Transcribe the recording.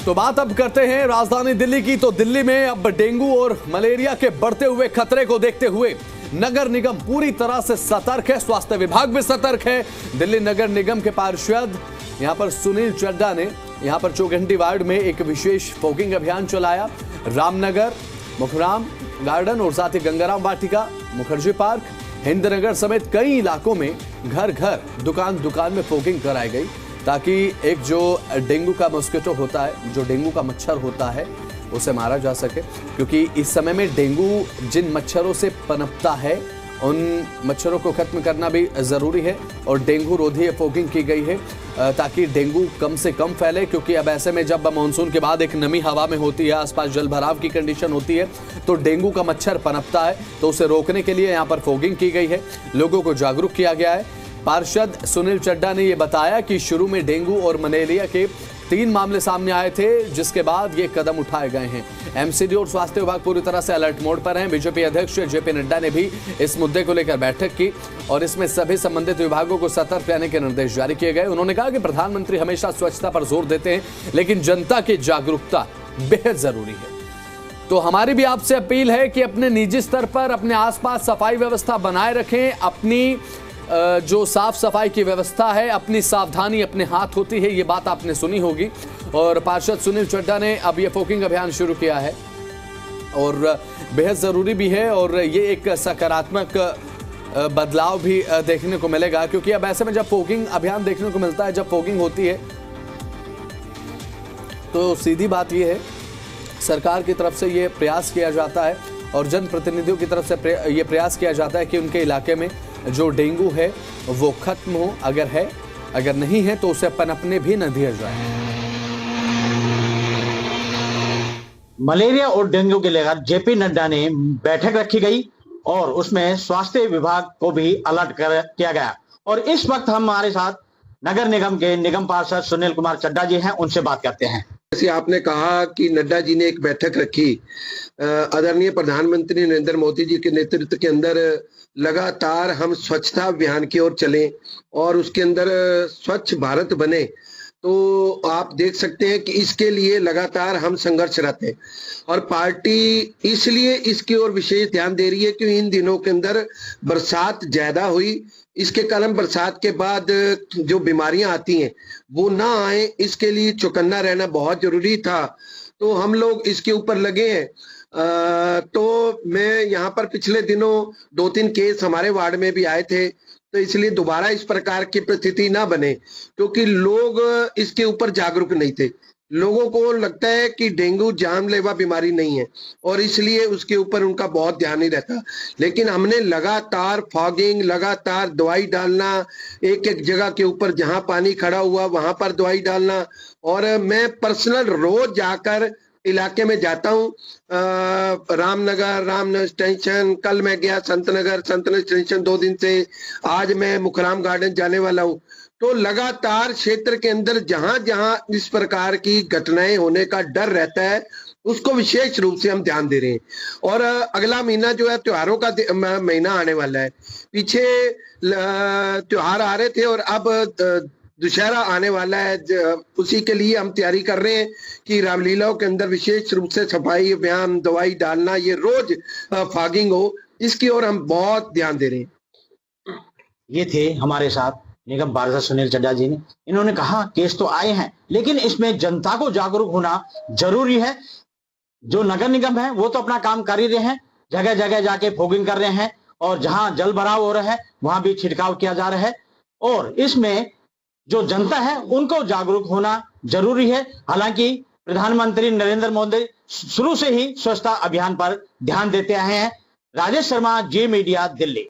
तो बात अब करते हैं राजधानी दिल्ली की। तो दिल्ली में अब डेंगू और मलेरिया के बढ़ते हुए खतरे को देखते हुए नगर निगम पूरी तरह से सतर्क है, स्वास्थ्य विभाग भी सतर्क है। दिल्ली नगर निगम के पार्षद यहां पर सुनील चड्ढा ने यहां पर चौघंटी वार्ड में एक विशेष फॉगिंग अभियान चलाया। रामनगर, मुखराम गार्डन और साथ ही गंगाराम वाटिका, मुखर्जी पार्क, हिंदनगर समेत कई इलाकों में घर घर, दुकान दुकान में फॉगिंग कराई गई ताकि एक जो डेंगू का मॉस्किटो होता है, जो डेंगू का मच्छर होता है, उसे मारा जा सके। क्योंकि इस समय में डेंगू जिन मच्छरों से पनपता है उन मच्छरों को खत्म करना भी जरूरी है और डेंगू रोधी फॉगिंग की गई है ताकि डेंगू कम से कम फैले। क्योंकि अब ऐसे में जब मानसून के बाद एक नमी हवा में होती है, आसपास जल भराव की कंडीशन होती है, तो डेंगू का मच्छर पनपता है। तो उसे रोकने के लिए यहाँ पर फॉगिंग की गई है, लोगों को जागरूक किया गया है। पार्षद सुनील चड्ढा ने यह बताया कि शुरू में डेंगू और मलेरिया के 3 मामले सामने आए थे, जिसके बाद ये कदम उठाए गए हैं। एमसीडी और स्वास्थ्य विभाग पूरी तरह से अलर्ट मोड पर हैं। बीजेपी अध्यक्ष जेपी नड्डा ने भी इस मुद्दे को लेकर बैठक की और इसमें सभी संबंधित विभागों को सतर्क रहने के निर्देश जारी किए गए। उन्होंने कहा कि प्रधानमंत्री हमेशा स्वच्छता पर जोर देते हैं, लेकिन जनता की जागरूकता बेहद जरूरी है। तो हमारी भी आपसे अपील है कि अपने निजी स्तर पर अपने आसपास सफाई व्यवस्था बनाए रखें। अपनी जो साफ सफाई की व्यवस्था है, अपनी सावधानी अपने हाथ होती है, ये बात आपने सुनी होगी। और पार्षद सुनील चड्ढा ने अब ये फॉगिंग अभियान शुरू किया है और बेहद ज़रूरी भी है और ये एक सकारात्मक बदलाव भी देखने को मिलेगा। क्योंकि अब ऐसे में जब फॉगिंग अभियान देखने को मिलता है, जब फॉगिंग होती है, तो सीधी बात ये है, सरकार की तरफ से ये प्रयास किया जाता है और जनप्रतिनिधियों की तरफ से ये प्रयास किया जाता है कि उनके इलाके में जो डेंगू है वो खत्म हो, अगर है, अगर नहीं है तो उसे पनपने भी न दिया जाए। मलेरिया और डेंगू के लेकर जेपी नड्डा ने बैठक रखी गई और उसमें स्वास्थ्य विभाग को भी अलर्ट किया गया। और इस वक्त हमारे साथ नगर निगम के निगम पार्षद सुनील कुमार चड्ढा जी हैं, उनसे बात करते हैं। जैसे आपने कहा कि नड्डा जी ने एक बैठक रखी, आदरणीय प्रधानमंत्री नरेंद्र मोदी जी के नेतृत्व के अंदर लगातार हम स्वच्छता अभियान की ओर चलें और उसके अंदर स्वच्छ भारत बने। तो आप देख सकते हैं कि इसके लिए लगातार हम संघर्षरत हैं और पार्टी इसलिए इसकी ओर विशेष ध्यान दे रही है कि इन दिनों के अंदर बरसात ज्यादा हुई, इसके कारण बरसात के बाद जो बीमारियां आती हैं वो ना आए, इसके लिए चौकन्ना रहना बहुत जरूरी था। तो हम लोग इसके ऊपर लगे हैं। तो मैं यहाँ पर पिछले दिनों 2-3 केस हमारे वार्ड में भी आए थे, तो इसलिए दोबारा इस प्रकार की परिस्थिति ना बने, क्योंकि लोग इसके ऊपर जागरूक नहीं थे। लोगों को लगता है कि डेंगू जानलेवा बीमारी नहीं है और इसलिए उसके ऊपर उनका बहुत ध्यान नहीं रहता। लेकिन हमने लगातार फॉगिंग, लगातार दवाई डालना, एक एक जगह के ऊपर जहां पानी खड़ा हुआ वहां पर दवाई डालना। और मैं पर्सनल रोज जाकर इलाके में जाता हूँ, रामनगर, रामनगर स्टेशन, कल मैं गया संतनगर स्टेशन 2 दिन से, आज मैं मुखराम गार्डन जाने वाला हूँ। तो लगातार क्षेत्र के अंदर जहां जहां इस प्रकार की घटनाएं होने का डर रहता है उसको विशेष रूप से हम ध्यान दे रहे हैं। और अगला महीना जो है त्योहारों का महीना आने वाला है। पीछे त्योहार आ रहे थे और अब दशहरा आने वाला है, उसी के लिए हम तैयारी कर रहे हैं कि रामलीलाओं के अंदर विशेष रूप से सफाई अभियान, दवाई डालना, ये रोज फॉगिंग हो, इसकी ओर हम बहुत ध्यान दे रहे हैं। ये थे हमारे साथ निगम पार्षद सुनील चड्ढा जी ने। इन्होंने कहा केस तो आए हैं, लेकिन इसमें जनता को जागरूक होना जरूरी है। जो नगर निगम है वो तो अपना काम कर ही रहे हैं, जगह जगह जाके फॉगिंग कर रहे हैं और जहां जल भराव हो रहा है वहां भी छिड़काव किया जा रहा है। और इसमें जो जनता है उनको जागरूक होना जरूरी है। हालांकि प्रधानमंत्री नरेंद्र मोदी शुरू से ही स्वच्छता अभियान पर ध्यान देते आए हैं। राजेश शर्मा, जे मीडिया, दिल्ली।